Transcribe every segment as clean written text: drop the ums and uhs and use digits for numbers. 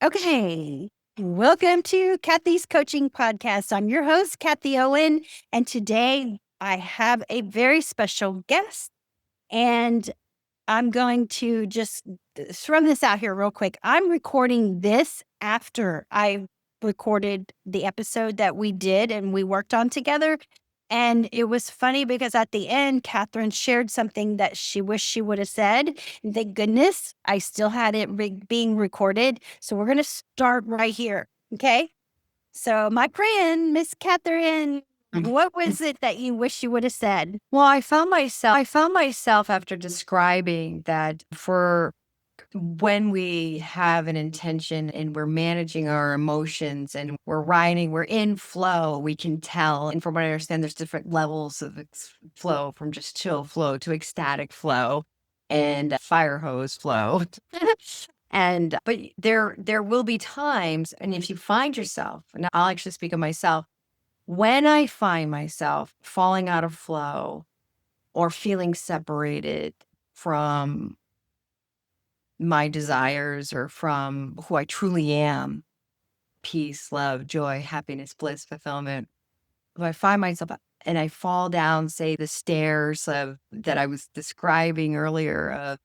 Okay. Welcome to Kathie's Coaching Podcast. I'm your host, Kathie Owen, and today I have a very special guest. And I'm going to just throw this out here real quick. I'm recording this after I recorded the episode that we did and we worked on together. And it was funny because at the end, Katherine shared something that she wished she would have said. And thank goodness I still had it being recorded. So we're going to start right here. Okay. So, my friend, Miss Katherine, what was it that you wish you would have said? Well, I found myself after describing that for when we have an intention and we're managing our emotions and we're writing, we're in flow, we can tell. And from what I understand, there's different levels of flow, from just chill flow to ecstatic flow and fire hose flow. But there will be times, and if you find yourself, and I'll actually speak of myself, when I find myself falling out of flow or feeling separated from my desires or from who I truly am, peace, love, joy, happiness, bliss, fulfillment. If I find myself and I fall down, say, the stairs of that I was describing earlier, of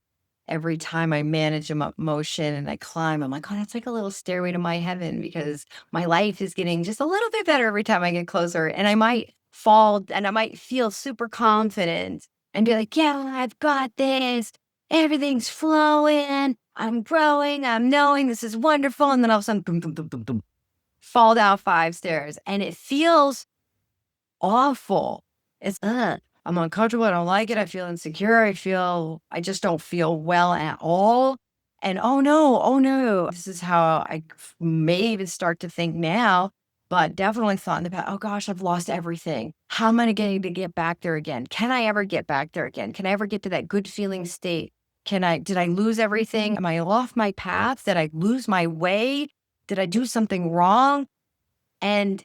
every time I manage emotion and I climb, I'm like, oh, that's like a little stairway to my heaven, because my life is getting just a little bit better every time I get closer. And I might fall and I might feel super confident and be like, yeah, I've got this. Everything's flowing. I'm growing. I'm knowing this is wonderful. And then all of a sudden, boom, boom, boom, boom, boom, fall down 5 stairs. And it feels awful. It's, I'm uncomfortable. I don't like it. I feel insecure. I just don't feel well at all. And oh no, this is how I may even start to think now, but definitely thought in the past, oh gosh, I've lost everything. How am I getting to get back there again? Can I ever get back there again? Can I ever get to that good feeling state? Did I lose everything? Am I off my path? Did I lose my way? Did I do something wrong? And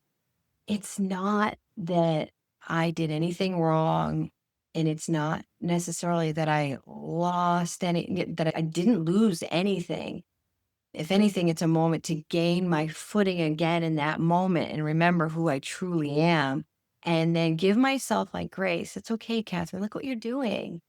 it's not that I did anything wrong, and it's not necessarily that I lost that I didn't lose anything. If anything, it's a moment to gain my footing again in that moment and remember who I truly am, and then give myself like grace. It's okay, Catherine. Look what you're doing.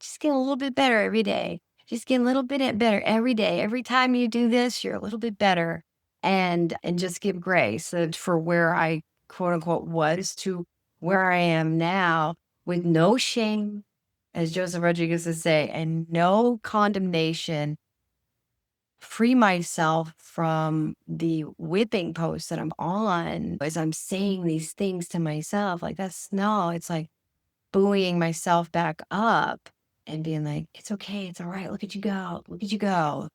Just get a little bit better every day. Just get a little bit better every day. Every time you do this, you're a little bit better. And just give grace for where I quote unquote was to where I am now, with no shame, as Joseph Rodriguez would say, and no condemnation. Free myself from the whipping post that I'm on as I'm saying these things to myself. Like, it's like buoying myself back up and being like, it's okay. It's all right. Look at you go. Look at you go.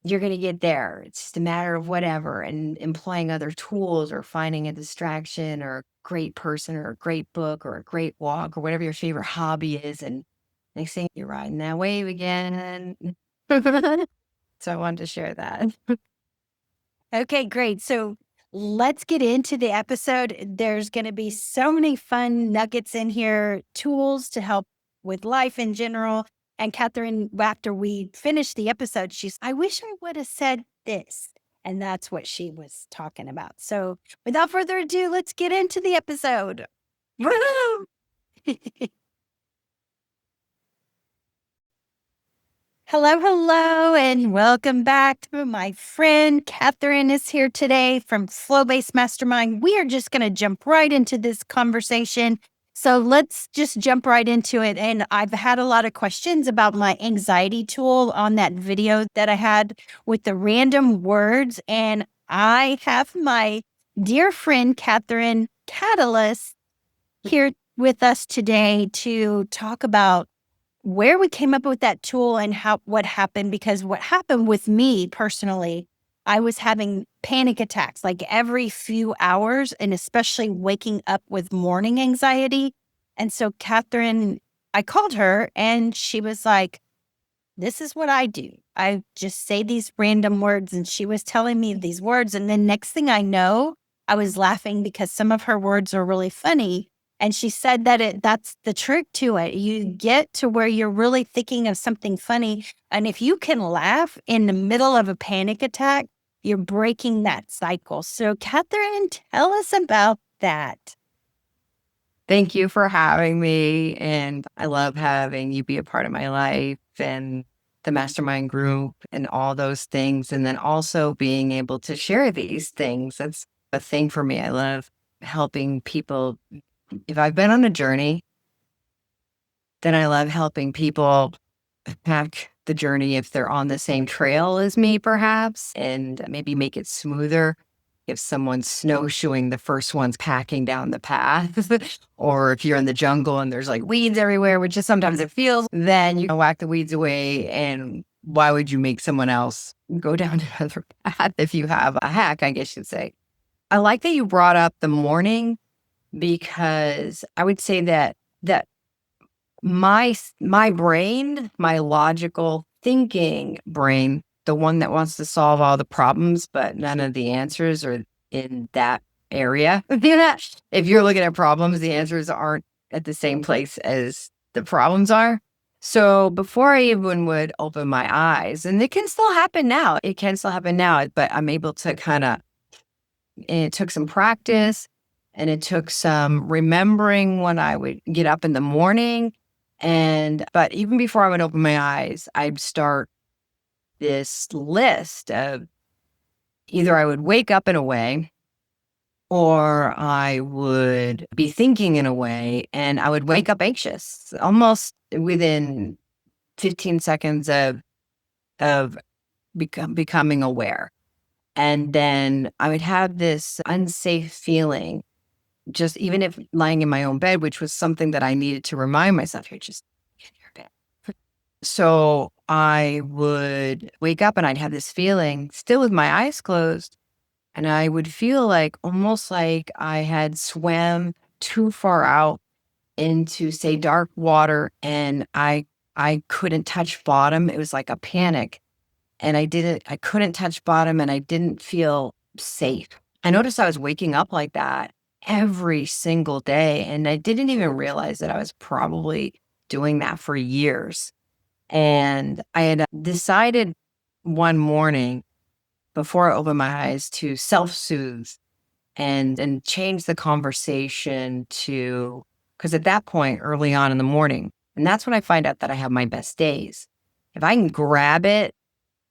You're going to get there. It's just a matter of whatever, and employing other tools or finding a distraction or a great person or a great book or a great walk or whatever your favorite hobby is. And next thing, you're riding that wave again. So I wanted to share that. Okay, great. So let's get into the episode. There's going to be so many fun nuggets in here, tools to help with life in general. And Katherine, after we finished the episode, I wish I would have said this. And that's what she was talking about. So without further ado, let's get into the episode. Woo! Hello, and welcome back to my friend Katherine is here today from Flow-Based Mastermind. We are just going to jump right into this conversation. So let's just jump right into it. And I've had a lot of questions about my anxiety tool on that video that I had with the random words. And I have my dear friend Katherine Catalyst here with us today to talk about where we came up with that tool and what happened. Because what happened with me personally, I was having panic attacks like every few hours, and especially waking up with morning anxiety. And so Katherine, I called her and she was like, this is what I do. I just say these random words, and she was telling me these words. And then next thing I know, I was laughing because some of her words are really funny. And she said that that's the trick to it. You get to where you're really thinking of something funny. And if you can laugh in the middle of a panic attack, you're breaking that cycle. So, Katherine, tell us about that. Thank you for having me. And I love having you be a part of my life and the mastermind group and all those things. And then also being able to share these things. That's a thing for me. I love helping people. If I've been on a journey, then I love helping people pack the journey if they're on the same trail as me, perhaps, and maybe make it smoother. If someone's snowshoeing, the first one's packing down the path, or if you're in the jungle and there's like weeds everywhere, which is sometimes it feels, then you can whack the weeds away. And why would you make someone else go down another path if you have a hack, I guess you'd say? I like that you brought up the morning because I would say that my brain, my logical thinking brain, the one that wants to solve all the problems, but none of the answers are in that area. If you're looking at problems, the answers aren't at the same place as the problems are. So before I even would open my eyes, and it can still happen now, but I'm able to and it took some practice and it took some remembering when I would get up in the morning. But even before I would open my eyes, I'd start this list of either I would wake up in a way or I would be thinking in a way, and I would wake up anxious almost within 15 seconds of becoming aware. And then I would have this unsafe feeling, just even if lying in my own bed, which was something that I needed to remind myself, you're just in your bed. So I would wake up and I'd have this feeling still with my eyes closed. And I would feel like almost like I had swam too far out into, say, dark water, and I couldn't touch bottom. It was like a panic. And I couldn't touch bottom and I didn't feel safe. I noticed I was waking up like that every single day. And I didn't even realize that I was probably doing that for years. And I had decided one morning before I opened my eyes to self-soothe and change the conversation to, because at that point, early on in the morning, and that's when I find out that I have my best days. If I can grab it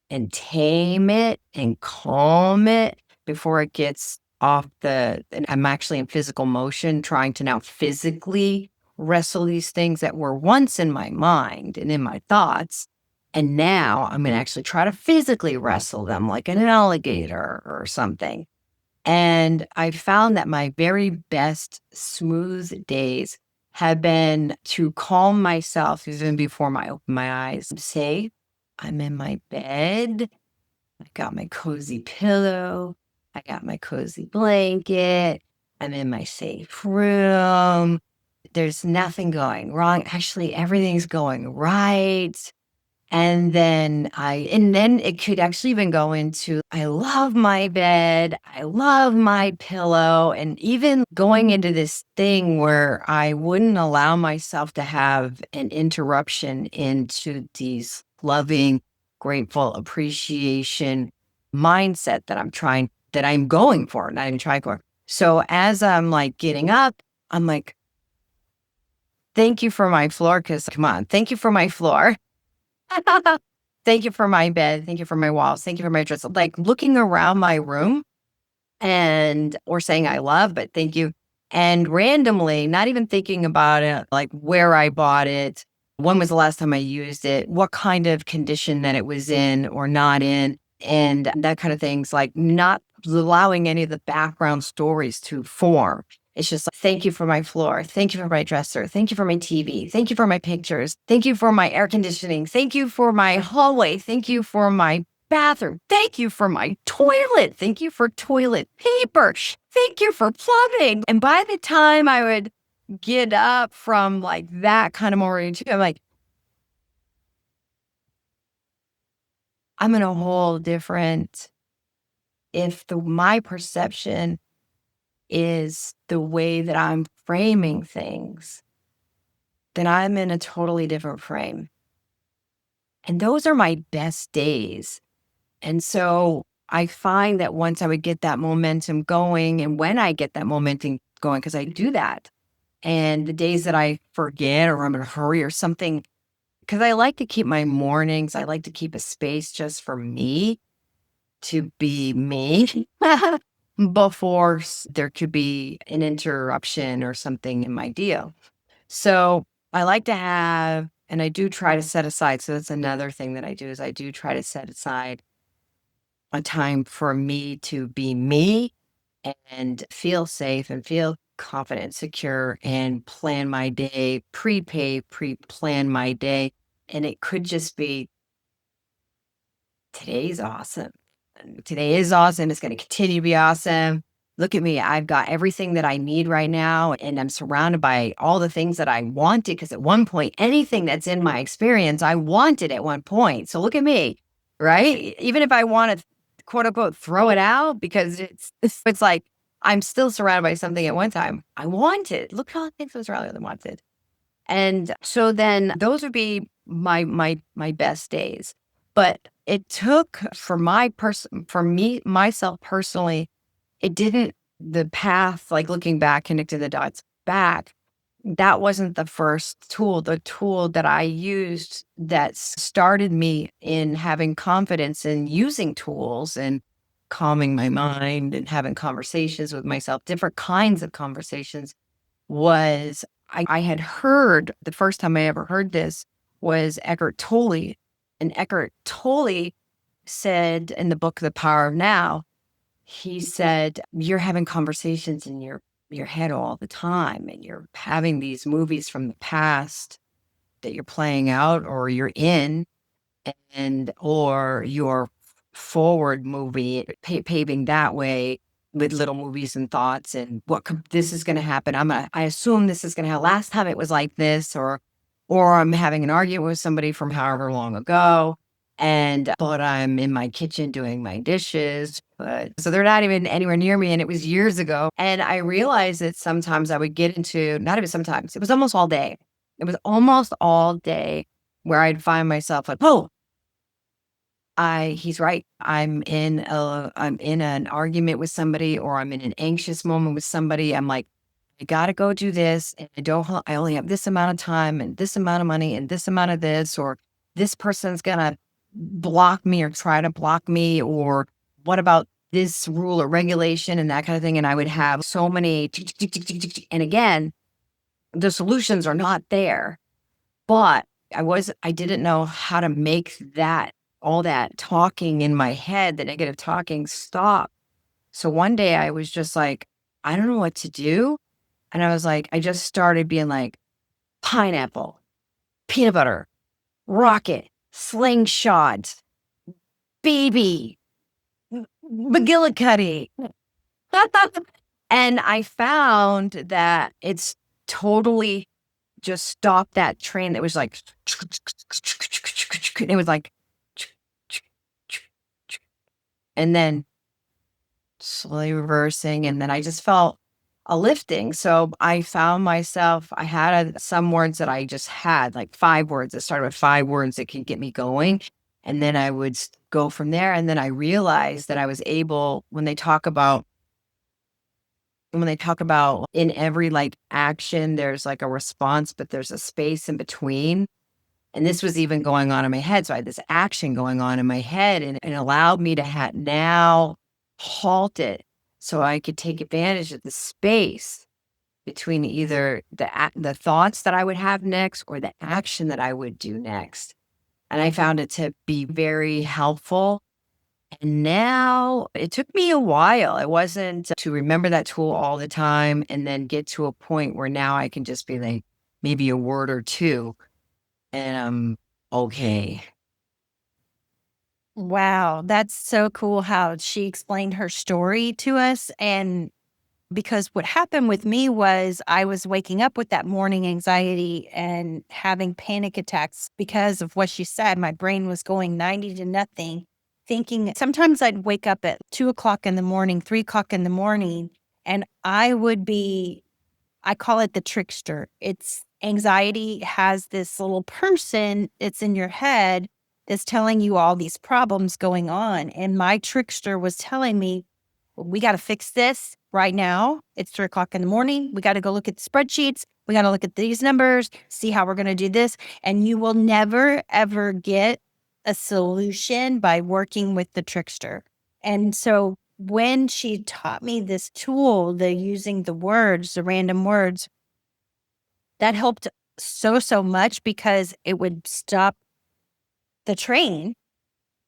and tame it and calm it before it gets off and I'm actually in physical motion, trying to now physically wrestle these things that were once in my mind and in my thoughts. And now I'm going to actually try to physically wrestle them like an alligator or something. And I found that my very best smooth days have been to calm myself even before I open my eyes. I'm safe. I'm in my bed. I got my cozy pillow. I got my cozy blanket. I'm in my safe room. There's nothing going wrong. Actually, everything's going right. And then it could actually even go into, I love my bed. I love my pillow. And even going into this thing where I wouldn't allow myself to have an interruption into these loving, grateful appreciation mindset that I'm going for, not even trying for. So as I'm like getting up, I'm like, thank you for my floor. Cause come on, thank you for my floor. Thank you for my bed. Thank you for my walls. Thank you for my dresser. Like looking around my room or saying I love, but thank you. And randomly, not even thinking about it, like where I bought it, when was the last time I used it, what kind of condition that it was in or not in, and that kind of things, like not allowing any of the background stories to form. It's just like, thank you for my floor. Thank you for my dresser. Thank you for my TV. Thank you for my pictures. Thank you for my air conditioning. Thank you for my hallway. Thank you for my bathroom. Thank you for my toilet. Thank you for toilet paper. Thank you for plumbing. And by the time I would get up from like that kind of morning, I'm like, I'm in a whole different, if my perception is the way that I'm framing things, then I'm in a totally different frame. And those are my best days. And so I find that once I would get that momentum going, and when I get that momentum going, because I do that, and the days that I forget or I'm in a hurry or something, because I like to keep my mornings, I like to keep a space just for me to be me before there could be an interruption or something in my deal. So I like to have, and I do try to set aside. So that's another thing that I do is I do try to set aside a time for me to be me and feel safe and feel confident, secure, and plan my day, pre-plan my day. And it could just be today's awesome. And today is awesome. It's going to continue to be awesome. Look at me. I've got everything that I need right now. And I'm surrounded by all the things that I wanted. Because at one point, anything that's in my experience, I wanted at one point. So look at me, right? Even if I want to quote unquote throw it out, because it's like I'm still surrounded by something at one time I wanted. Look how things was around that I wanted. And so then those would be my best days. But it took for me myself personally, it didn't the path, like looking back, connecting the dots back, that wasn't the first tool. The tool that I used that started me in having confidence in using tools and calming my mind and having conversations with myself, different kinds of conversations, was I had heard the first time I ever heard this was Eckhart Tolle. And Eckhart Tolle said in the book, The Power of Now, he said, you're having conversations in your head all the time, and you're having these movies from the past that you're playing out or you're in, and or your forward movie paving that way with little movies and thoughts and this is going to happen. I assume this is going to happen. Last time it was like this, or I'm having an argument with somebody from however long ago, but I'm in my kitchen doing my dishes, but so they're not even anywhere near me, and it was years ago. And I realized that sometimes I would get into, not even sometimes, it was almost all day. It was almost all day where I'd find myself like, oh, he's right. I'm in an argument with somebody, or I'm in an anxious moment with somebody. I'm like, I gotta go do this, and I only have this amount of time and this amount of money and this amount of this, or this person's gonna block me or try to block me, or what about this rule or regulation and that kind of thing. And I would have so many, and again, the solutions are not there, but I didn't know how to make all that talking in my head, the negative talking, stop. So one day I was just like, I don't know what to do. And I was like, I just started being like, pineapple, peanut butter, rocket, slingshot, baby, McGillicuddy. And I found that it's totally just stopped that train that was like, it was like, and then slowly reversing. And then I just felt a lifting. So I found myself, I had some words that I just had, like 5 words that started with 5 words that could get me going. And then I would go from there. And then I realized that I was able, when they talk about in every like action, there's like a response, but there's a space in between. And this was even going on in my head. So I had this action going on in my head, and it allowed me to now halt it so I could take advantage of the space between either the thoughts that I would have next or the action that I would do next. And I found it to be very helpful. And now it took me a while. It wasn't to remember that tool all the time and then get to a point where now I can just be like maybe a word or two and I'm okay. Wow, that's so cool how she explained her story to us. And because what happened with me was I was waking up with that morning anxiety and having panic attacks because of what she said. My brain was going 90 to nothing, thinking sometimes I'd wake up at 2 o'clock in the morning, 3 o'clock in the morning, And I call it the trickster. It's anxiety has this little person that's in your head that's telling you all these problems going on. And my trickster was telling me, we got to fix this right now. It's 3 o'clock in the morning. We got to go look at the spreadsheets. We got to look at these numbers, see how we're going to do this. And you will never, ever get a solution by working with the trickster. And so when she taught me this tool, the using the words, the random words, that helped so much because it would stop the train.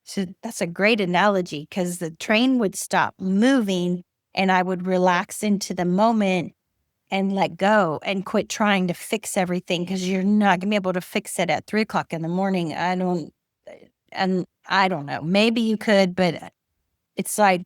So that's a great analogy because the train would stop moving and I would relax into the moment and let go and quit trying to fix everything because you're not going to be able to fix it at 3 o'clock in the morning. And I don't know. Maybe you could, but it's like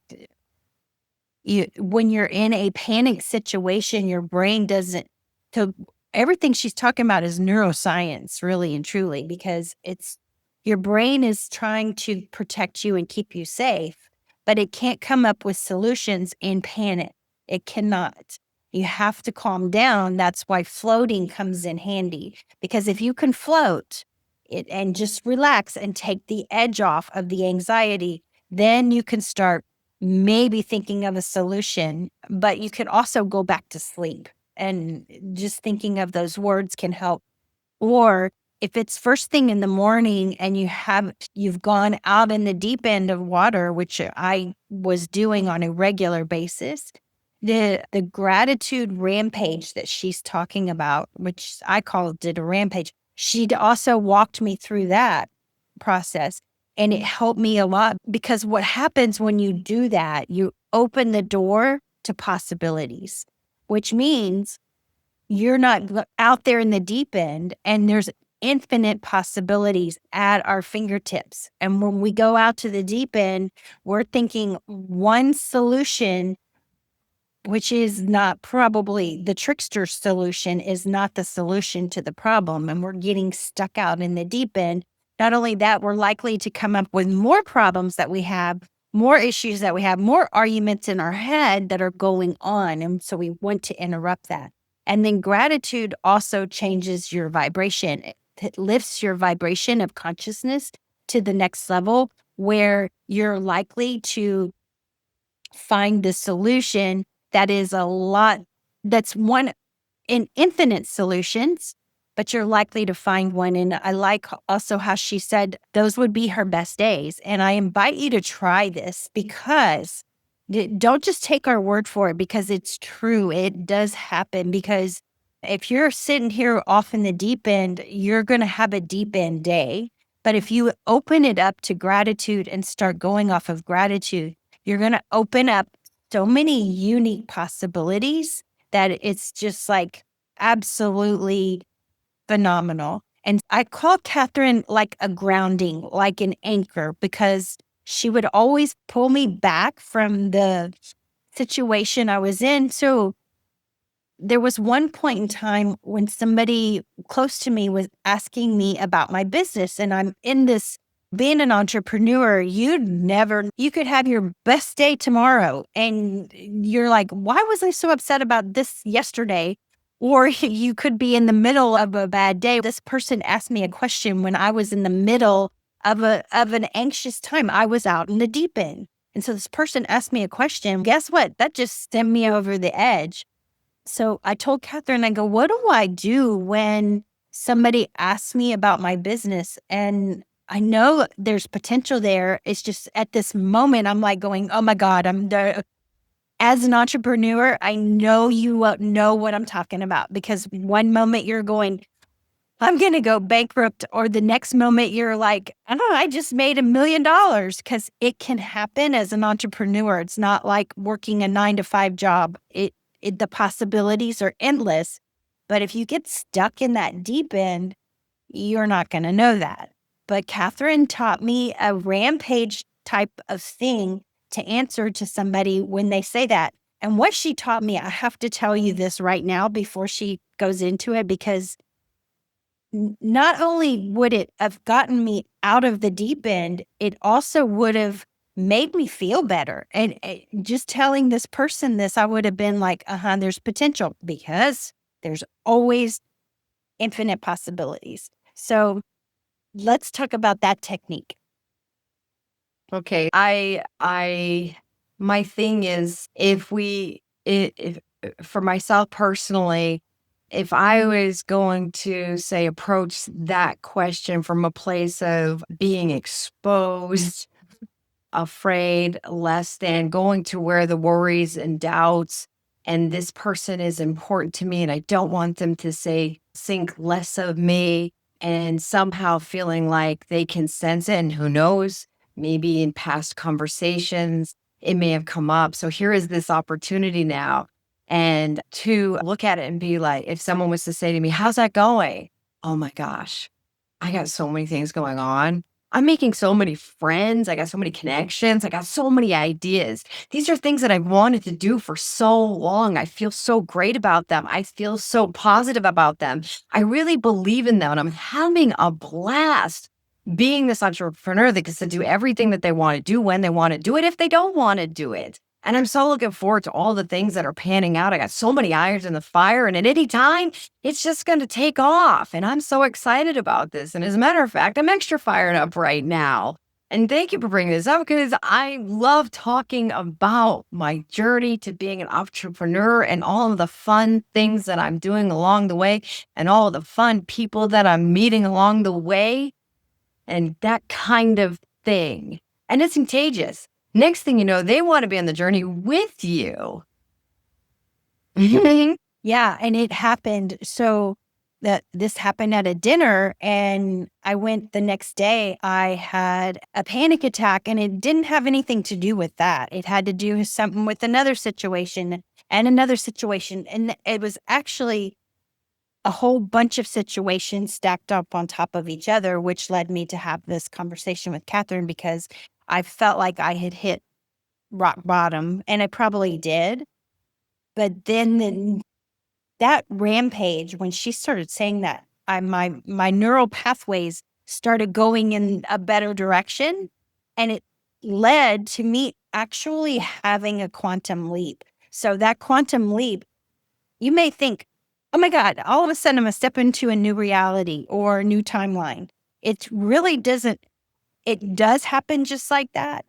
when you're in a panic situation, your brain doesn't. So everything she's talking about is neuroscience, really and truly, because it's your brain is trying to protect you and keep you safe, but it can't come up with solutions in panic. It cannot. You have to calm down. That's why floating comes in handy, because if you can float it and just relax and take the edge off of the anxiety, then you can start maybe thinking of a solution, but you could also go back to sleep. And just thinking of those words can help. Or if it's first thing in the morning and you've gone out in the deep end of water, which I was doing on a regular basis, the gratitude rampage that she's talking about, which I called it a rampage, she'd also walked me through that process. And it helped me a lot because what happens when you do that, you open the door to possibilities, which means you're not out there in the deep end and there's infinite possibilities at our fingertips. And when we go out to the deep end, we're thinking one solution, which is not probably the trickster solution, is not the solution to the problem. And we're getting stuck out in the deep end. Not only that, we're likely to come up with more problems that we have, more issues that we have, more arguments in our head that are going on. And so we want to interrupt that. And then gratitude also changes your vibration. It lifts your vibration of consciousness to the next level where you're likely to find the solution that is that's one in infinite solutions, but you're likely to find one. And I like also how she said those would be her best days. And I invite you to try this because don't just take our word for it because it's true. It does happen because if you're sitting here off in the deep end, you're going to have a deep end day. But if you open it up to gratitude and start going off of gratitude, you're going to open up so many unique possibilities that it's just like absolutely phenomenal. And I call Katherine like a grounding, like an anchor, because she would always pull me back from the situation I was in. So there was one point in time when somebody close to me was asking me about my business, and I'm in this being an entrepreneur, you could have your best day tomorrow. And you're like, why was I so upset about this yesterday? Or you could be in the middle of a bad day. This person asked me a question when I was in the middle of an anxious time. I was out in the deep end. And so this person asked me a question. Guess what? That just sent me over the edge. So I told Katherine, I go, what do I do when somebody asks me about my business? And I know there's potential there. It's just at this moment, I'm like going, oh my God, as an entrepreneur, I know you won't know what I'm talking about because one moment you're going, I'm going to go bankrupt. Or the next moment you're like, oh, I just made $1 million, because it can happen as an entrepreneur. It's not like working a 9-to-5 job. The possibilities are endless. But if you get stuck in that deep end, you're not going to know that. But Katherine taught me a rampage type of thing to answer to somebody when they say that. And what she taught me, I have to tell you this right now before she goes into it, because not only would it have gotten me out of the deep end, it also would have made me feel better. And just telling this person this, I would have been like, there's potential, because there's always infinite possibilities. So let's talk about that technique. Okay. My thing is, if for myself personally, if I was going to say approach that question from a place of being exposed, afraid, less than, going to where the worries and doubts, and this person is important to me, and I don't want them to think less of me, and somehow feeling like they can sense it. And who knows, maybe in past conversations, it may have come up. So here is this opportunity now. And to look at it and be like, if someone was to say to me, "How's that going?" Oh my gosh, I got so many things going on. I'm making so many friends. I got so many connections. I got so many ideas. These are things that I've wanted to do for so long. I feel so great about them. I feel so positive about them. I really believe in them. And I'm having a blast being this entrepreneur that gets to do everything that they want to do when they want to do it, if they don't want to do it. And I'm so looking forward to all the things that are panning out. I got so many irons in the fire, and at any time, it's just going to take off. And I'm so excited about this. And as a matter of fact, I'm extra fired up right now. And thank you for bringing this up, because I love talking about my journey to being an entrepreneur and all of the fun things that I'm doing along the way, and all of the fun people that I'm meeting along the way, and that kind of thing. And it's contagious. Next thing you know, they want to be on the journey with you. Yeah, and it happened. So that this happened at a dinner, and I went the next day. I had a panic attack, and it didn't have anything to do with that. It had to do with something with another situation and another situation. And it was actually a whole bunch of situations stacked up on top of each other, which led me to have this conversation with Katherine, because I felt like I had hit rock bottom, and I probably did. But then that rampage, when she started saying that, my neural pathways started going in a better direction, and it led to me actually having a quantum leap. So that quantum leap, you may think, oh my God, all of a sudden I'm gonna step into a new reality or a new timeline. It really doesn't. It does happen just like that.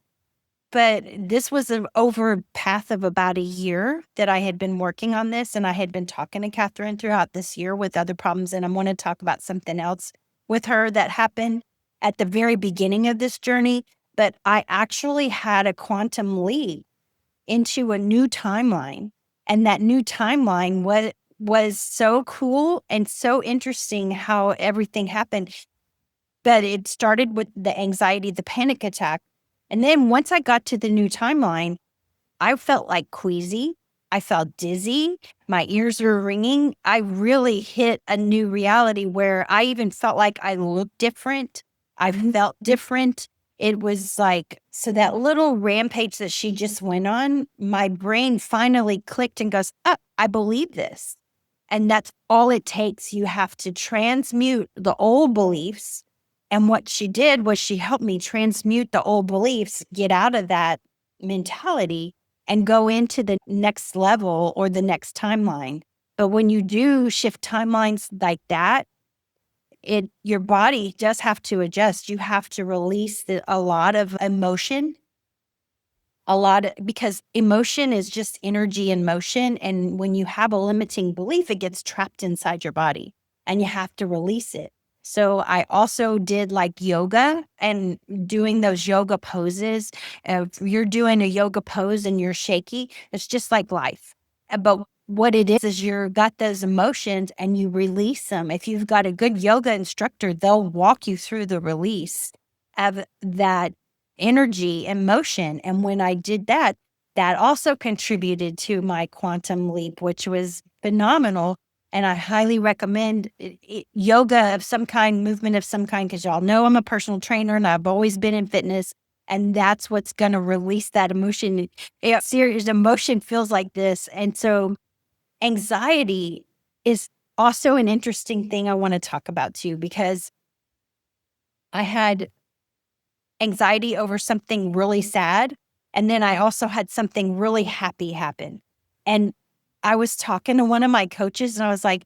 But this was over a path of about a year that I had been working on this, and I had been talking to Katherine throughout this year with other problems. And I want to talk about something else with her that happened at the very beginning of this journey. But I actually had a quantum leap into a new timeline. And that new timeline was so cool and so interesting how everything happened. But it started with the anxiety, the panic attack. And then once I got to the new timeline, I felt like queasy. I felt dizzy. My ears were ringing. I really hit a new reality where I even felt like I looked different. I felt different. It was like, so that little rampage that she just went on, my brain finally clicked and goes, oh, I believe this. And that's all it takes. You have to transmute the old beliefs. And what she did was she helped me transmute the old beliefs, get out of that mentality, and go into the next level or the next timeline. But when you do shift timelines like that, your body does have to adjust. You have to release a lot of emotion, because emotion is just energy in motion. And when you have a limiting belief, it gets trapped inside your body, and you have to release it. So I also did like yoga, and doing those yoga poses. If you're doing a yoga pose and you're shaky, it's just like life. But what it is you're got those emotions and you release them. If you've got a good yoga instructor, they'll walk you through the release of that energy and motion. And when I did that, that also contributed to my quantum leap, which was phenomenal. And I highly recommend yoga of some kind, movement of some kind, because y'all know I'm a personal trainer and I've always been in fitness. And that's what's going to release that emotion. Serious emotion feels like this. And so anxiety is also an interesting thing I want to talk about too, because I had anxiety over something really sad. And then I also had something really happy happen. And I was talking to one of my coaches and I was like,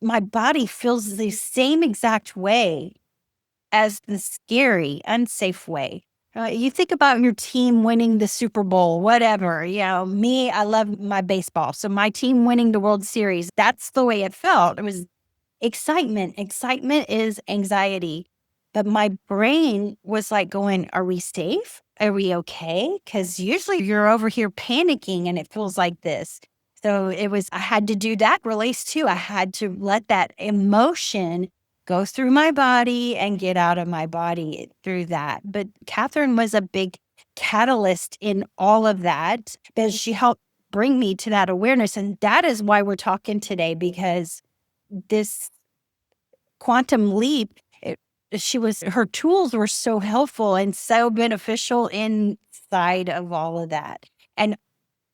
my body feels the same exact way as the scary, unsafe way. You think about your team winning the Super Bowl, whatever. Me, I love my baseball. So my team winning the World Series, that's the way it felt. It was excitement. Excitement is anxiety. But my brain was like going, are we safe? Are we okay? Because usually you're over here panicking and it feels like this. So I had to do that release too. I had to let that emotion go through my body and get out of my body through that. But Katherine was a big catalyst in all of that because she helped bring me to that awareness. And that is why we're talking today, because this quantum leap, her tools were so helpful and so beneficial inside of all of that. And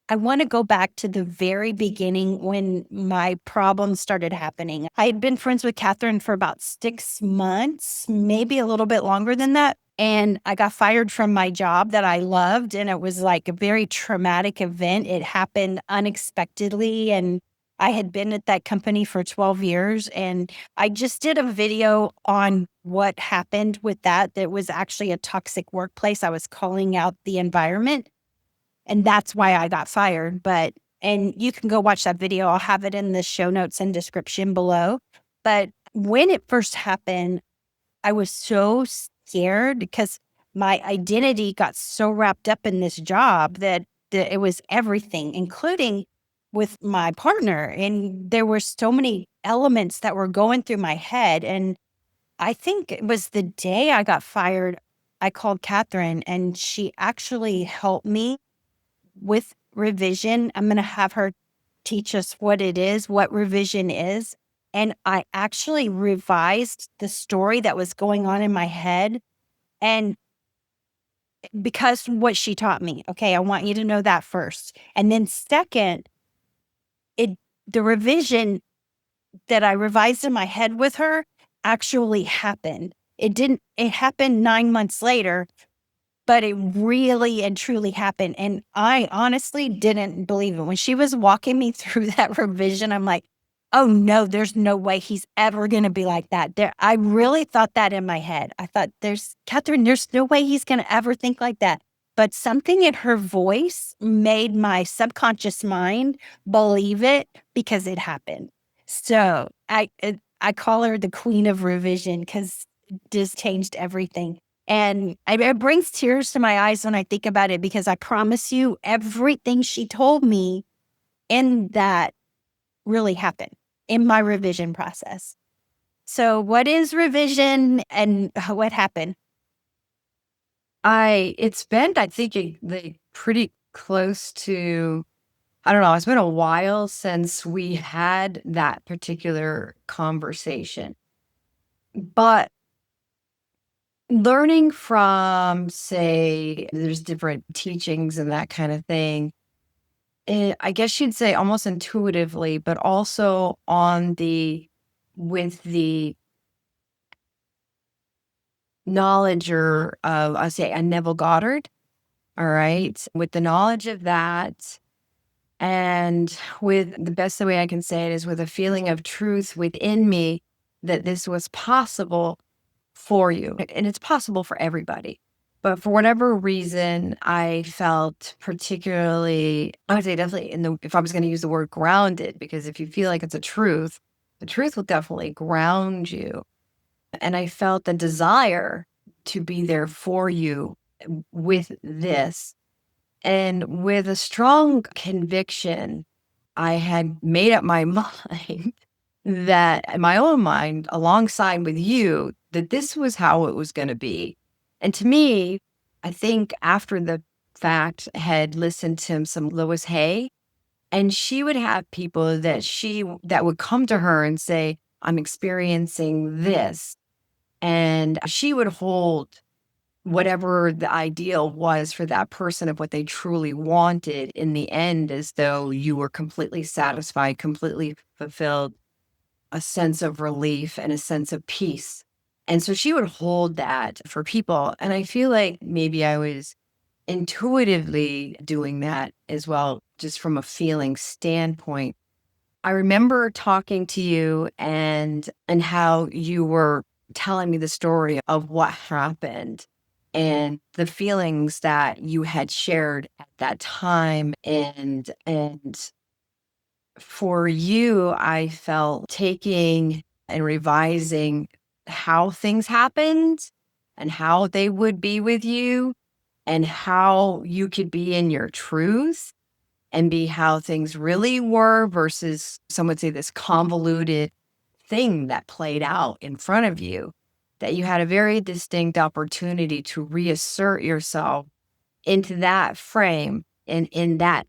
I want to go back to the very beginning when my problems started happening. I had been friends with Katherine for about 6 months, maybe a little bit longer than that. And I got fired from my job that I loved. And it was like a very traumatic event. It happened unexpectedly. And I had been at that company for 12 years. And I just did a video on what happened with that. That was actually a toxic workplace. I was calling out the environment. And that's why I got fired. And you can go watch that video. I'll have it in the show notes and description below. But when it first happened, I was so scared because my identity got so wrapped up in this job that it was everything, including with my partner. And there were so many elements that were going through my head. And I think it was the day I got fired, I called Katherine and she actually helped me with revision. I'm going to have her teach us what it is, what revision is. And I actually revised the story that was going on in my head. And because what she taught me, okay, I want you to know that first. And then second, the revision that I revised in my head with her actually happened. It happened 9 months later, but it really and truly happened. And I honestly didn't believe it. When she was walking me through that revision, I'm like, oh no, there's no way he's ever going to be like that. I really thought that in my head. I thought, Katherine, there's no way he's going to ever think like that. But something in her voice made my subconscious mind believe it because it happened. So I call her the queen of revision because it just changed everything. And it brings tears to my eyes when I think about it, because I promise you, everything she told me in that really happened in my revision process. So what is revision and what happened? It's been, I think, like pretty close to, I don't know, it's been a while since we had that particular conversation. But learning from, say, there's different teachings and that kind of thing, I guess you'd say almost intuitively, but also with the knowledge or of, I say, a Neville Goddard. All right. With the knowledge of that, and with the best way I can say it is with a feeling of truth within me that this was possible for you. And it's possible for everybody. But for whatever reason, I felt particularly, I would say definitely if I was going to use the word grounded, because if you feel like it's a truth, the truth will definitely ground you. And I felt the desire to be there for you with this. And with a strong conviction, I had made up my mind that in my own mind, alongside with you, that this was how it was going to be. And to me, I think after the fact, had listened to some Lois Hay, and she would have people that would come to her and say, I'm experiencing this. And she would hold whatever the ideal was for that person of what they truly wanted in the end, as though you were completely satisfied, completely fulfilled, a sense of relief and a sense of peace. And so she would hold that for people. And I feel like maybe I was intuitively doing that as well, just from a feeling standpoint. I remember talking to you and how you were telling me the story of what happened and the feelings that you had shared at that time. And for you, I felt taking and revising how things happened and how they would be with you and how you could be in your truth and be how things really were versus some would say this convoluted thing that played out in front of you, that you had a very distinct opportunity to reassert yourself into that frame and in that.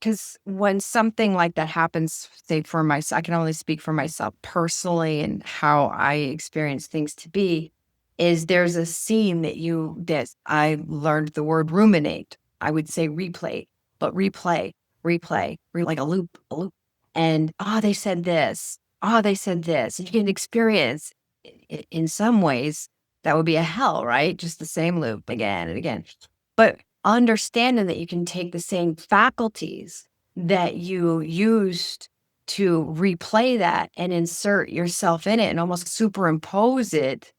Because when something like that happens, say for myself, I can only speak for myself personally and how I experience things to be, is there's a scene that I learned the word ruminate. I would say replay, but like a loop, a loop. And, oh, they said this. Oh, they said this. And you can experience in some ways that would be a hell, right? Just the same loop again and again. But understanding that you can take the same faculties that you used to replay that and insert yourself in it and almost superimpose it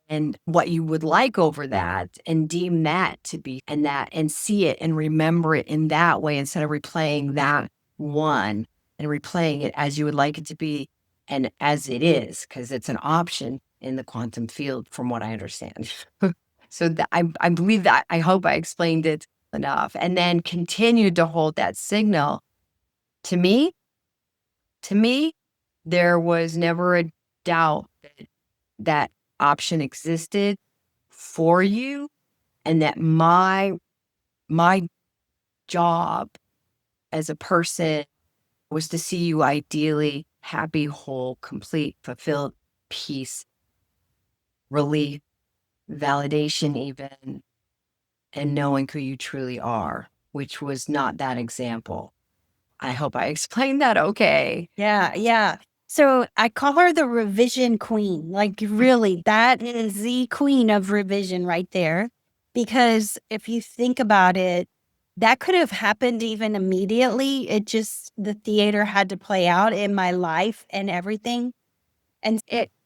and what you would like over that and deem that to be and that and see it and remember it in that way instead of replaying that one and replaying it as you would like it to be and as it is, because it's an option in the quantum field from what I understand. So that I believe that I hope I explained it enough and then continued to hold that signal. To me, to me, there was never a doubt that that option existed for you and that my job as a person was to see you ideally happy, whole, complete, fulfilled, peace, relief, validation even, and knowing who you truly are, which was not that example. I hope I explained that okay. Yeah, yeah. So I call her the revision queen. Like, really, that is the queen of revision right there. Because if you think about it, that could have happened even immediately. It just, the theater had to play out in my life and everything. And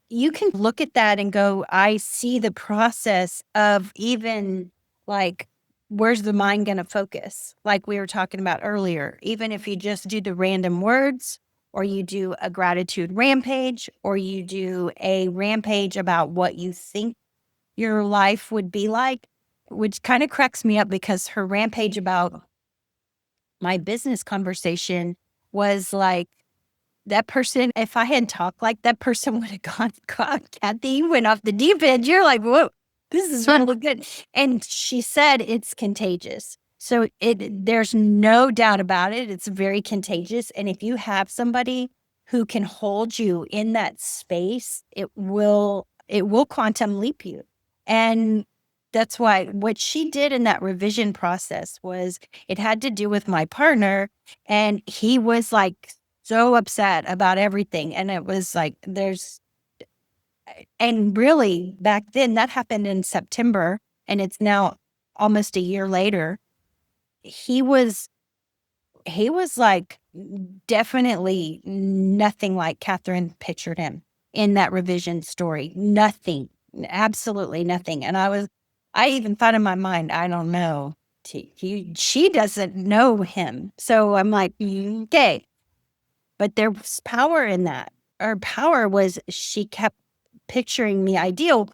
you can look at that and go, I see the process of even like, where's the mind going to focus? Like we were talking about earlier, even if you just do the random words or you do a gratitude rampage or you do a rampage about what you think your life would be like, which kind of cracks me up because her rampage about my business conversation was like, that person, if I had talked like that person would have gone, God, Kathie, you went off the deep end. You're like, whoa, this is really good. And she said it's contagious. So there's no doubt about it. It's very contagious. And if you have somebody who can hold you in that space, it will quantum leap you. And that's why what she did in that revision process was it had to do with my partner. And he was like so upset about everything. And it was like, and really back then that happened in September and it's now almost a year later. He was like definitely nothing like Katherine pictured him in that revision story. Nothing, absolutely nothing. And I even thought in my mind, I don't know. She doesn't know him. So I'm like, okay. But there was power in that. Her power was she kept picturing me ideal,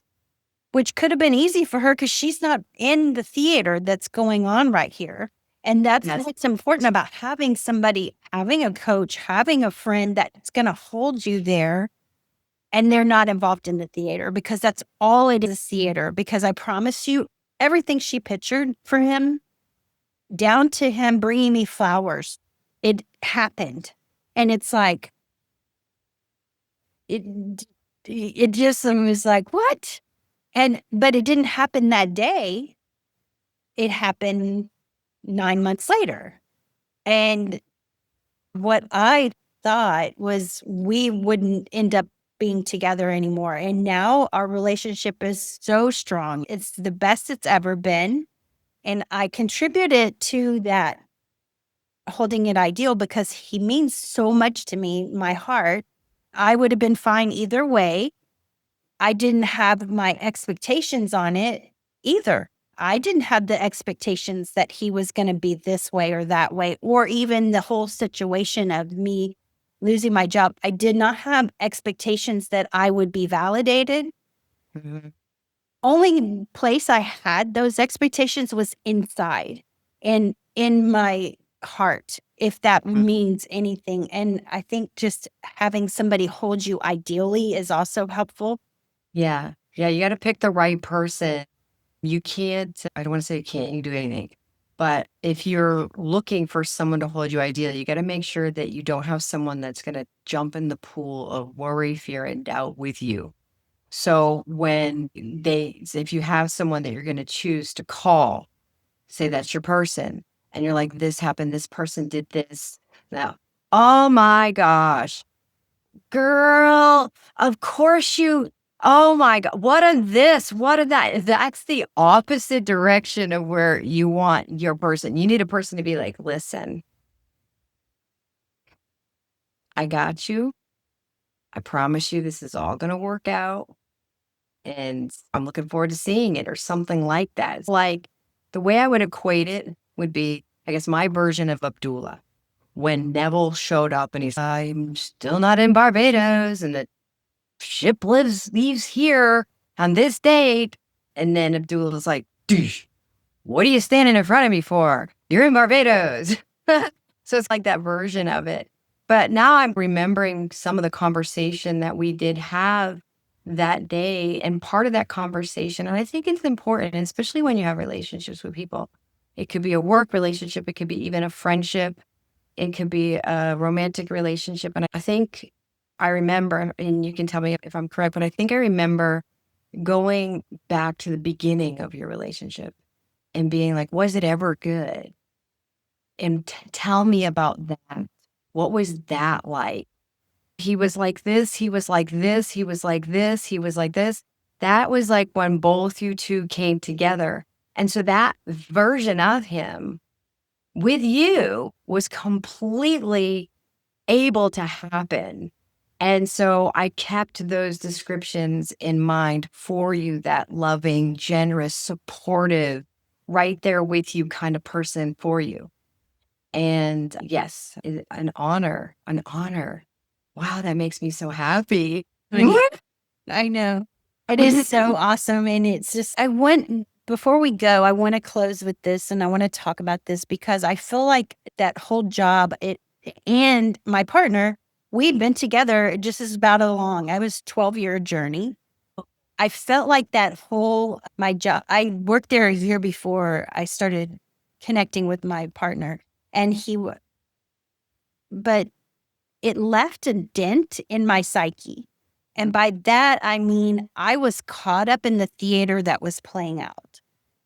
which could have been easy for her because she's not in the theater that's going on right here. And that's Yes. what's important about having somebody, having a coach, having a friend that's going to hold you there and they're not involved in the theater because that's all it is theater. Because I promise you, everything she pictured for him, down to him bringing me flowers, it happened. And it's like, it it just was like, what? But it didn't happen that day. It happened 9 months later. And what I thought was we wouldn't end up being together anymore. And now our relationship is so strong. It's the best it's ever been. And I contributed to that holding it ideal because he means so much to me, my heart. I would have been fine either way. I didn't have my expectations on it either. I didn't have the expectations that he was going to be this way or that way, or even the whole situation of me losing my job. I did not have expectations that I would be validated. Mhm. Only place I had those expectations was inside and in my heart, if that means anything. And I think just having somebody hold you ideally is also helpful. Yeah. Yeah. You got to pick the right person. You can't, I don't want to say you can't, you can do anything. But if you're looking for someone to hold you ideally, you got to make sure that you don't have someone that's going to jump in the pool of worry, fear, and doubt with you. So if you have someone that you're going to choose to call, say that's your person, and you're like, this happened, this person did this. Now, oh my gosh, girl, of course oh my God, what a this, what a that. That's the opposite direction of where you want your person. You need a person to be like, listen, I got you. I promise you this is all going to work out. And I'm looking forward to seeing it or something like that. It's like the way I would equate it would be, I guess, my version of Abdullah. When Neville showed up and he's, I'm still not in Barbados and the ship leaves here on this date. And then Abdullah's like, "Dush, what are you standing in front of me for? You're in Barbados." So it's like that version of it. But now I'm remembering some of the conversation that we did have that day. And part of that conversation, and I think it's important, especially when you have relationships with people. It could be a work relationship, it could be even a friendship, it could be a romantic relationship. And I think I remember, and you can tell me if I'm correct, but I think I remember going back to the beginning of your relationship and being like, was it ever good? And tell me about that. What was that like? He was like this, he was like this, he was like this, he was like this. That was like when both you two came together. And so that version of him with you was completely able to happen. And so I kept those descriptions in mind for you, that loving, generous, supportive, right there with you kind of person for you. And yes, an honor, an honor. Wow, that makes me so happy. I know. It is so awesome. And it's just, before we go, I want to close with this and I want to talk about this because I feel like that whole job, and my partner, we'd been together just as about as long. I was 12-year journey. I felt like that whole, my job, I worked there a year before I started connecting with my partner and but it left a dent in my psyche. And by that, I mean, I was caught up in the theater that was playing out.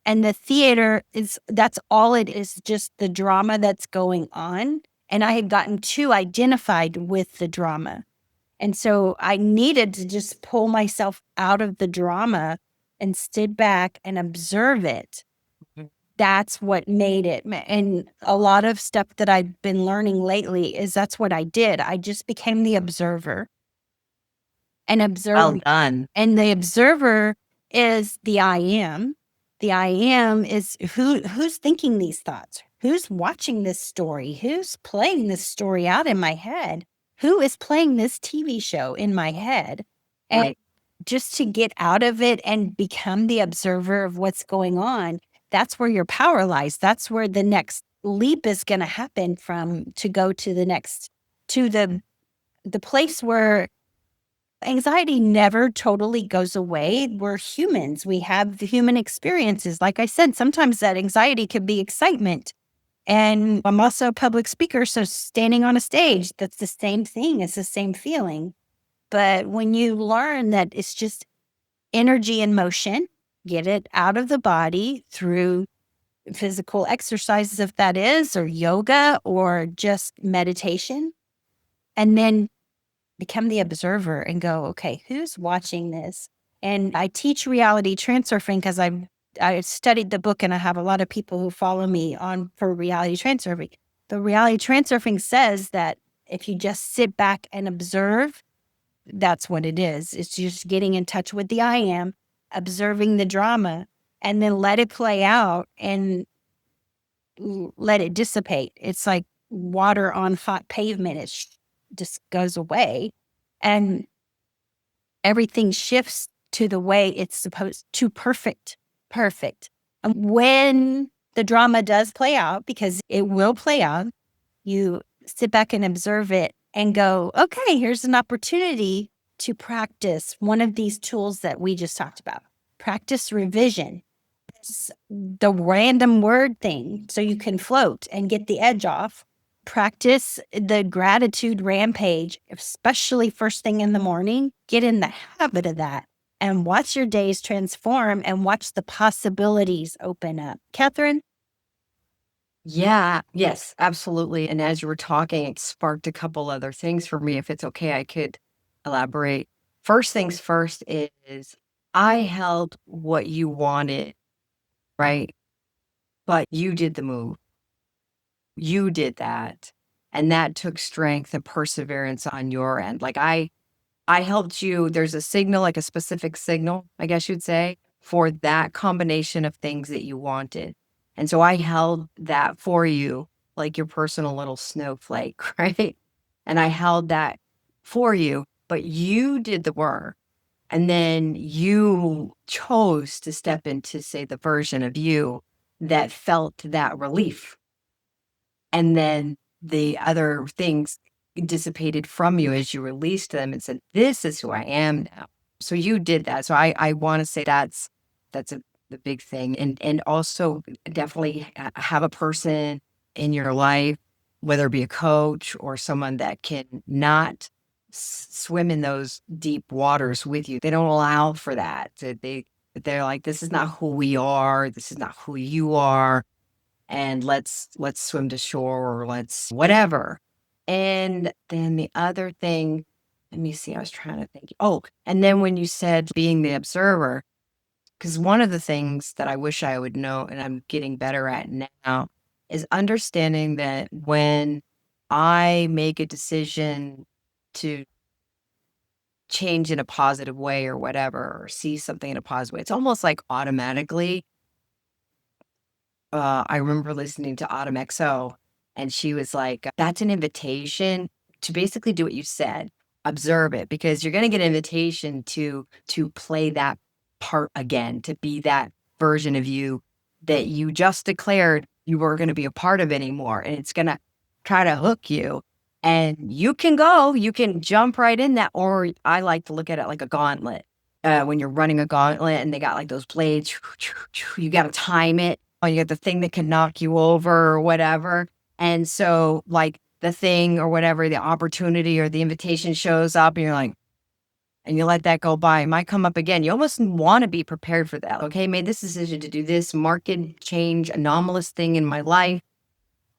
And the theater that's all it is, just the drama that's going on. And I had gotten too identified with the drama. And so I needed to just pull myself out of the drama and sit back and observe it. That's what made it. And a lot of stuff that I've been learning lately is that's what I did. I just became the observer and Well observed. done. And the observer is the I am. The I am is who's thinking these thoughts? Who's watching this story? Who's playing this story out in my head? Who is playing this TV show in my head? And Right. just to get out of it and become the observer of what's going on, that's where your power lies. That's where the next leap is going to happen to go to the next, to the place where anxiety never totally goes away. We're humans. We have the human experiences. Like I said, sometimes that anxiety could be excitement. And I'm also a public speaker. So standing on a stage, that's the same thing. It's the same feeling. But when you learn that it's just energy in motion, get it out of the body through physical exercises, if that is, or yoga, or just meditation. And then become the observer and go, okay, who's watching this? And I teach reality transurfing because I studied the book and I have a lot of people who follow me on for reality transurfing. The reality transurfing says that if you just sit back and observe, that's what it is. It's just getting in touch with the I am, observing the drama, and then let it play out and let it dissipate. It's like water on hot pavement. Just goes away and everything shifts to the way it's supposed to. Perfect. And when the drama does play out, because it will play out, you sit back and observe it and go, okay, here's an opportunity to practice one of these tools that we just talked about. Practice revision. It's the random word thing so you can float and get the edge off. Practice the gratitude rampage, especially first thing in the morning. Get in the habit of that and watch your days transform and watch the possibilities open up. Katherine? Yeah, yes, absolutely. And as you were talking, it sparked a couple other things for me. If it's okay, I could elaborate. First things first is I held what you wanted, right? But you did the move. You did that. And that took strength and perseverance on your end. Like I helped you. There's a signal, like a specific signal, I guess you'd say, for that combination of things that you wanted. And so I held that for you, like your personal little snowflake, right? And I held that for you, but you did the work. And then you chose to step into, say, the version of you that felt that relief. And then the other things dissipated from you as you released them and said, this is who I am now. So you did that. So I want to say that's the big thing. And also definitely have a person in your life, whether it be a coach or someone that can not swim in those deep waters with you. They don't allow for that. They're like, this is not who we are. This is not who you are, and let's swim to shore, or let's whatever. And then the other thing, let me see, I was trying to think. Oh, and then when you said being the observer, because one of the things that I wish I would know, and I'm getting better at now, is understanding that when I make a decision to change in a positive way or whatever, or see something in a positive way, it's almost like automatically. I remember listening to Autumn XO, and she was like, that's an invitation to basically do what you said. Observe it, because you're going to get an invitation to play that part again, to be that version of you that you just declared you weren't going to be a part of anymore. And it's going to try to hook you. And you can jump right in that. Or I like to look at it like a gauntlet. When you're running a gauntlet and they got like those blades, you got to time it. Oh, you got the thing that can knock you over or whatever. And so, like, the thing or whatever, the opportunity or the invitation shows up, and you're like, and you let that go by. It might come up again. You almost want to be prepared for that. Okay, made this decision to do this market change, anomalous thing in my life.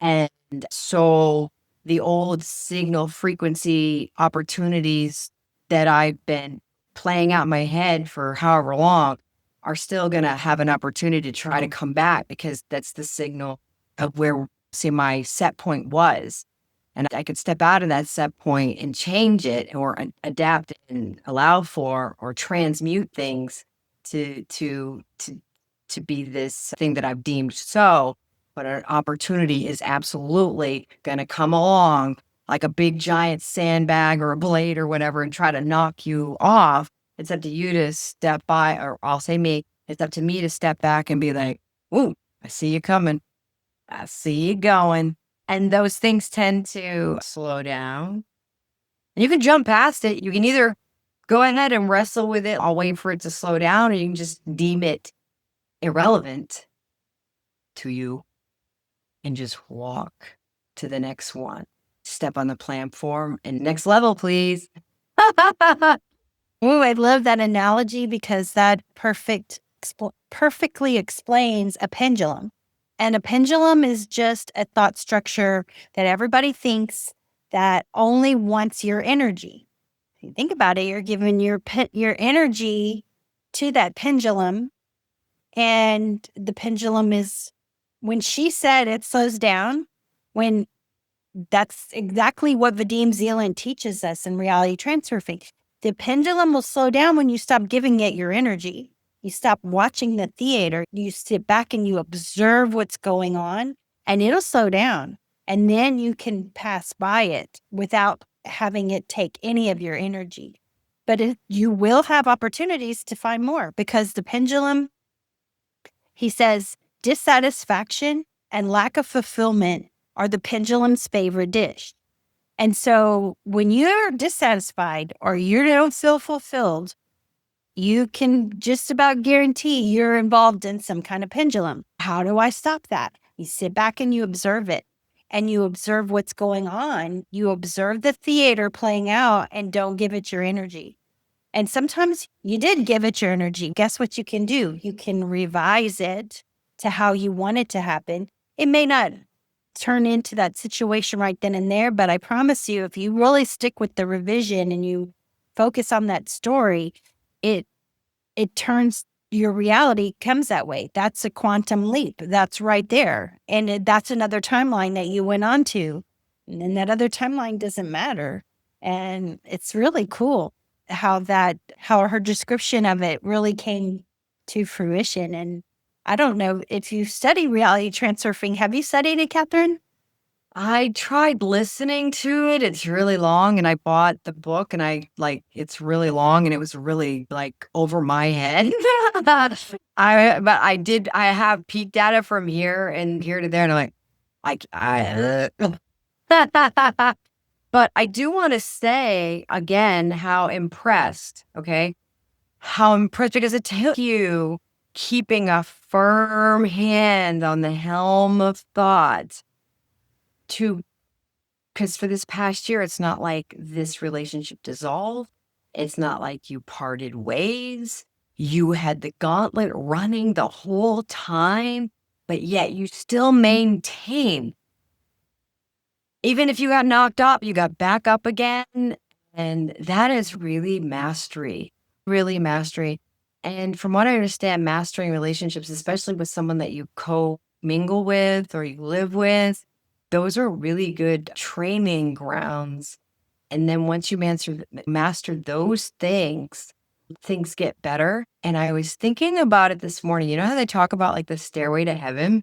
And so the old signal frequency opportunities that I've been playing out in my head for however long are still going to have an opportunity to try to come back, because that's the signal of where, say, my set point was. And I could step out of that set point and change it, or adapt and allow for or transmute things to be this thing that I've deemed so. But an opportunity is absolutely going to come along like a big giant sandbag or a blade or whatever and try to knock you off. It's up to you to step by, or I'll say me, it's up to me to step back and be like, ooh, I see you coming. I see you going. And those things tend to slow down. And you can jump past it. You can either go ahead and wrestle with it, I'll wait for it to slow down, or you can just deem it irrelevant to you and just walk to the next one. Step on the platform and next level, please. Ooh, I love that analogy because that perfectly explains a pendulum. And a pendulum is just a thought structure that everybody thinks that only wants your energy. you think about it, you're giving your energy to that pendulum. And the pendulum is, when she said it slows down, when that's exactly what Vadim Zeland teaches us in reality transferring. The pendulum will slow down when you stop giving it your energy. You stop watching the theater. You sit back and you observe what's going on, and it'll slow down. And then you can pass by it without having it take any of your energy. But you will have opportunities to find more, because the pendulum, he says, dissatisfaction and lack of fulfillment are the pendulum's favorite dish. And so when you're dissatisfied or you don't feel fulfilled, you can just about guarantee you're involved in some kind of pendulum. How do I stop that? You sit back and you observe it, and you observe what's going on. You observe the theater playing out and don't give it your energy. And sometimes you did give it your energy. Guess what you can do? You can revise it to how you want it to happen. It may not turn into that situation right then and there, but I promise you, if you really stick with the revision and you focus on that story, it turns, your reality comes that way. That's a quantum leap. That's right there. And that's another timeline that you went on to. And then that other timeline doesn't matter. And it's really cool how her description of it really came to fruition. And I don't know if you study reality transurfing. Have you studied it, Katherine? I tried listening to it. It's really long, and I bought the book, and it's really long, and it was really like over my head. I have peek data from here and here to there, and I'm but I do want to say again how impressed, okay? How impressed, because it took you keeping a firm hand on the helm of thought to, because for this past year, it's not like this relationship dissolved. It's not like you parted ways. You had the gauntlet running the whole time, but yet you still maintained. Even if you got knocked up, you got back up again. And that is really mastery. And from what I understand, mastering relationships, especially with someone that you co-mingle with or you live with, those are really good training grounds. And then once you master those things get better. And I was thinking about it this morning. You know how they talk about like the stairway to heaven?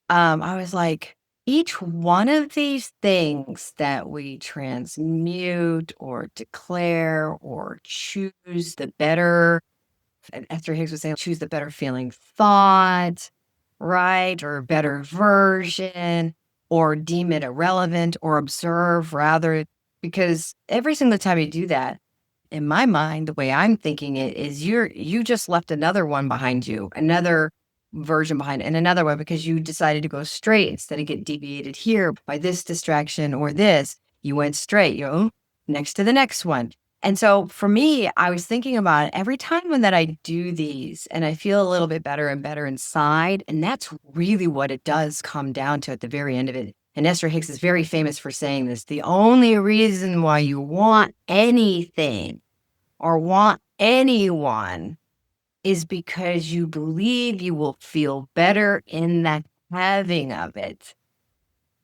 I was like, each one of these things that we transmute or declare or choose the better, and Esther Hicks was saying, choose the better feeling thought, right? Or better version, or deem it irrelevant, or observe rather, because every single time you do that, in my mind, the way I'm thinking it is you just left another one behind you, another version behind, and another one, because you decided to go straight instead of get deviated here by this distraction or this. You went straight, next to the next one. And so for me, I was thinking about it every time when that I do these and I feel a little bit better and better inside. And that's really what it does come down to at the very end of it. And Esther Hicks is very famous for saying this. The only reason why you want anything or want anyone is because you believe you will feel better in the having of it.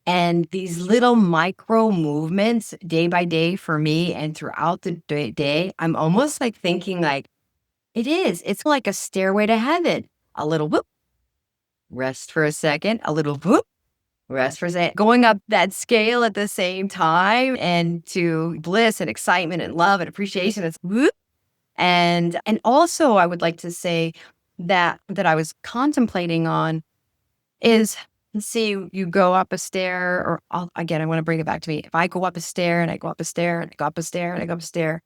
And these little micro movements day by day for me and throughout the day, I'm almost like thinking like, it's like a stairway to heaven. A little whoop, rest for a second, a little whoop, rest for a second, going up that scale at the same time, and to bliss and excitement and love and appreciation. It's whoop. And also I would like to say that I was contemplating on is, let's see, you go up a stair, or again, I want to bring it back to me. If I go up a stair and I go up a stair and I go up a stair and I go up a stair,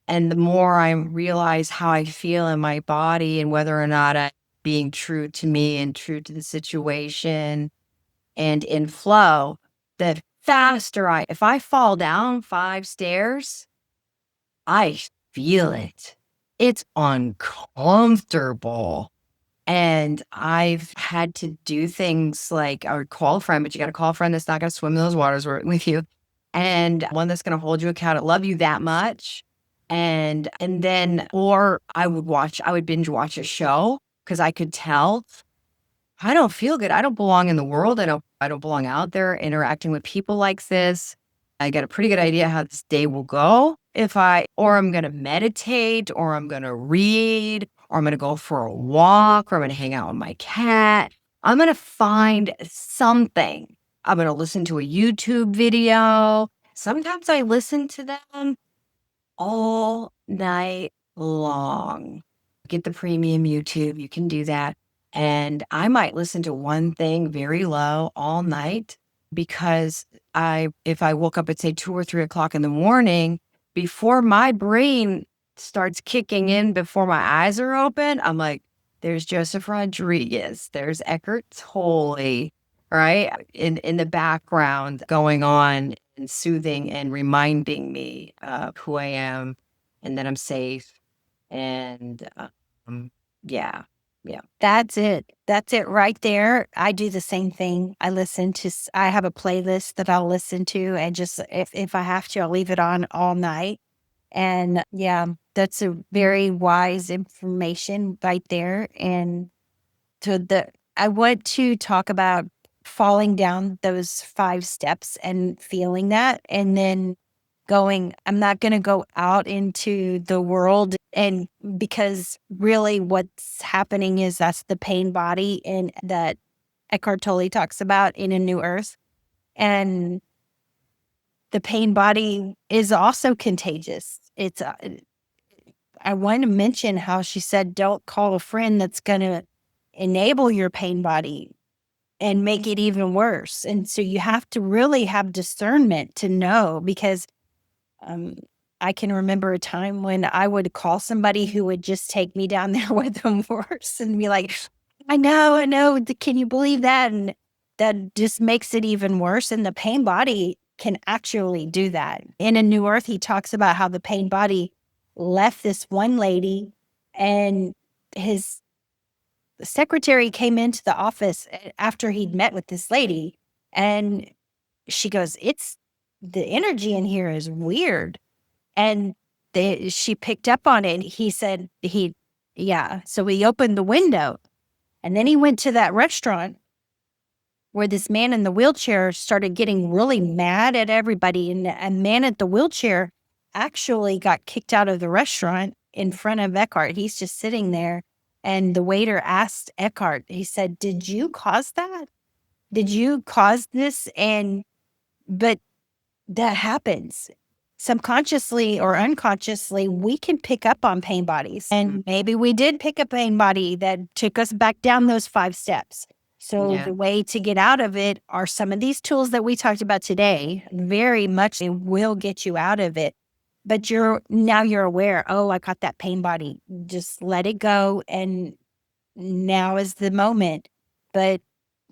and the more I realize how I feel in my body and whether or not I'm being true to me and true to the situation and in flow, the faster if I fall down 5 stairs, I feel it. It's uncomfortable. And I've had to do things like I would call a friend, but you got to call a friend that's not going to swim in those waters with you. and one that's going to hold you accountable, love you that much. And then, or I would binge watch a show because I could tell I don't feel good. I don't belong in the world. I don't belong out there interacting with people like this. I get a pretty good idea how this day will go or I'm going to meditate, or I'm going to read, or I'm going to go for a walk, or I'm going to hang out with my cat. I'm going to find something. I'm going to listen to a YouTube video. Sometimes I listen to them all night long. Get the premium YouTube, you can do that. And I might listen to one thing very low all night because if I woke up at say 2 or 3 o'clock in the morning, before my brain starts kicking in, before my eyes are open, I'm like, there's Joseph Rodriguez, there's Eckhart Tolle, right? In the background going on and soothing and reminding me of who I am and that I'm safe. And yeah, yeah, That's it. That's it right there. I do the same thing. I have a playlist that I'll listen to, and just if I have to, I'll leave it on all night. And yeah, that's a very wise information right there. And I want to talk about falling down those 5 steps and feeling that, and then I'm not going to go out into the world. And because really what's happening is that's the pain body, and that Eckhart Tolle talks about in A New Earth. And the pain body is also contagious. I want to mention how she said, don't call a friend that's going to enable your pain body and make it even worse. And so you have to really have discernment to know, because um, I can remember a time when I would call somebody who would just take me down there with them worse and be like, I know. Can you believe that? And that just makes it even worse. And the pain body can actually do that. In A New Earth, he talks about how the pain body left this one lady, and his secretary came into the office after he'd met with this lady, and she goes, "It's the energy in here is weird." And she picked up on it. He said, yeah. So we opened the window, and then he went to that restaurant where this man in the wheelchair started getting really mad at everybody. And a man at the wheelchair actually got kicked out of the restaurant in front of Eckhart. He's just sitting there. And the waiter asked Eckhart, he said, "Did you cause that? Did you cause this?" But that happens. Subconsciously or unconsciously, we can pick up on pain bodies. And maybe we did pick a pain body that took us back down those 5 steps. So yeah, the way to get out of it are some of these tools that we talked about today. Very much it will get you out of it. But you're aware, oh, I got that pain body. Just let it go. And now is the moment. But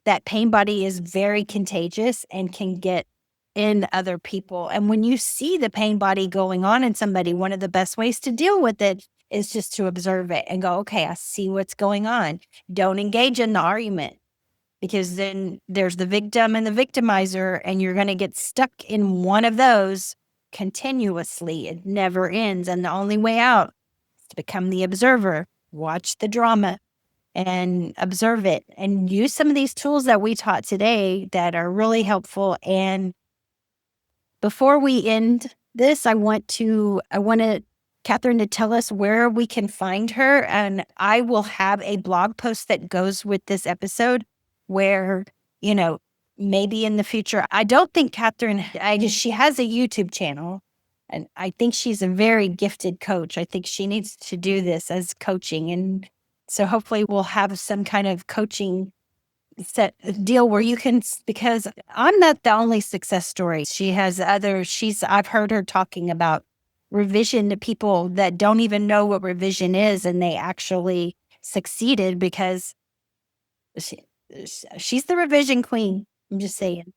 that pain body is very contagious and can get in other people. And when you see the pain body going on in somebody, one of the best ways to deal with it is just to observe it and go, okay, I see what's going on. Don't engage in the argument, because then there's the victim and the victimizer, and you're going to get stuck in one of those continuously. It never ends. And the only way out is to become the observer, watch the drama, and observe it, and use some of these tools that we taught today that are really helpful. And before we end this, I want Katherine to tell us where we can find her. And I will have a blog post that goes with this episode where, maybe in the future, I don't think Katherine, she has a YouTube channel, and I think she's a very gifted coach. I think she needs to do this as coaching. And so hopefully we'll have some kind of coaching set deal where you can, because I'm not the only success story. She has I've heard her talking about revision to people that don't even know what revision is, and they actually succeeded because she's the revision queen. I'm just saying.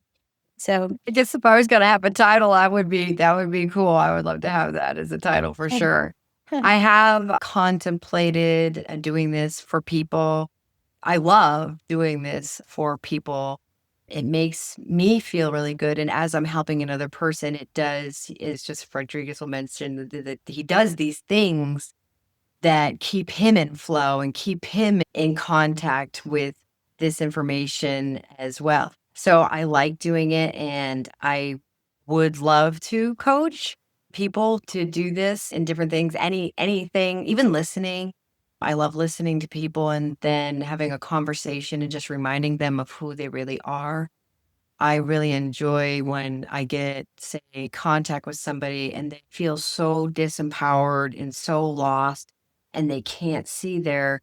So I guess if I was going to have a title, that would be cool. I would love to have that as a title for sure. I have contemplated doing this for people. I love doing this for people It makes me feel really good. And as I'm helping another person, it's just Rodriguez will mention that he does these things that keep him in flow and keep him in contact with this information as well. So I like doing it, and I would love to coach people to do this in different things, anything, even listening. I love listening to people and then having a conversation and just reminding them of who they really are. I really enjoy when I get, say, contact with somebody and they feel so disempowered and so lost, and they can't see the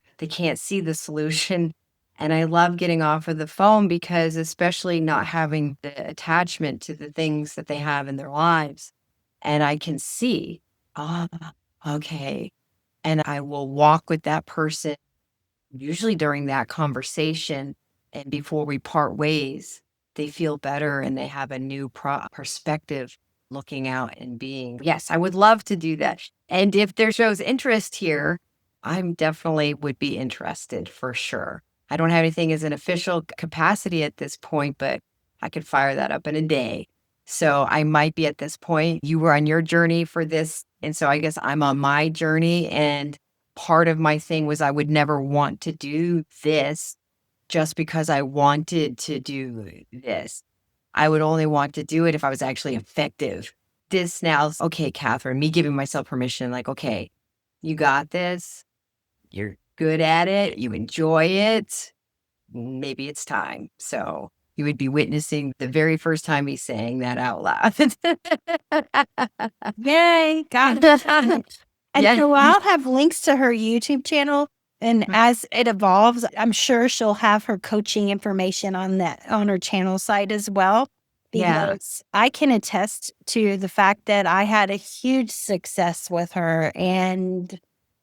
solution. And I love getting off of the phone because, especially not having the attachment to the things that they have in their lives, and I can see, ah, okay. And I will walk with that person usually during that conversation, and before we part ways, they feel better and they have a new perspective looking out and being. Yes, I would love to do that. And if there shows interest here, I'm definitely would be interested for sure. I don't have anything as an official capacity at this point, but I could fire that up in a day. So I might be at this point. You were on your journey for this. And so I guess I'm on my journey, and part of my thing was I would never want to do this just because I wanted to do this. I would only want to do it if I was actually effective. This now, okay, Katherine, me giving myself permission, like, okay, you got this. You're good at it. You enjoy it. Maybe it's time. So you would be witnessing the very first time me saying that out loud. Yay. Got it. And Yeah. so I'll have links to her YouTube channel. And as it evolves, I'm sure she'll have her coaching information on her channel site as well. Yeah. Because I can attest to the fact that I had a huge success with her, and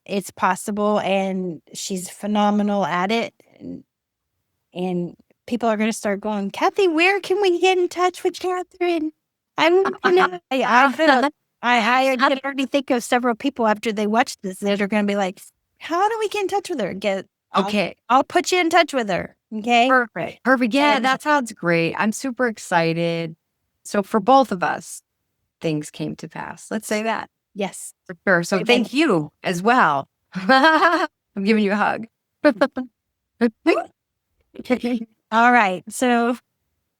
it's possible, and she's phenomenal at it. And people are going to start going, Kathie, where can we get in touch with Katherine? I'm gonna, I can already think of several people after they watch this that are going to be like, how do we get in touch with her? Okay. I'll put you in touch with her. Okay. Perfect. Perfect. Yeah, And- that sounds great. I'm super excited. So for both of us, things came to pass. Let's say that Yes. for sure. So Amen. thank you as well. I'm giving you a hug. All right. So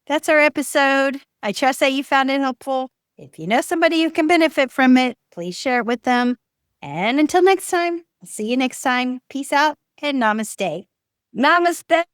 that's our episode. I trust that you found it helpful. If you know somebody who can benefit from it, please share it with them. And until next time, I'll see you next time. Peace out and namaste. Namaste.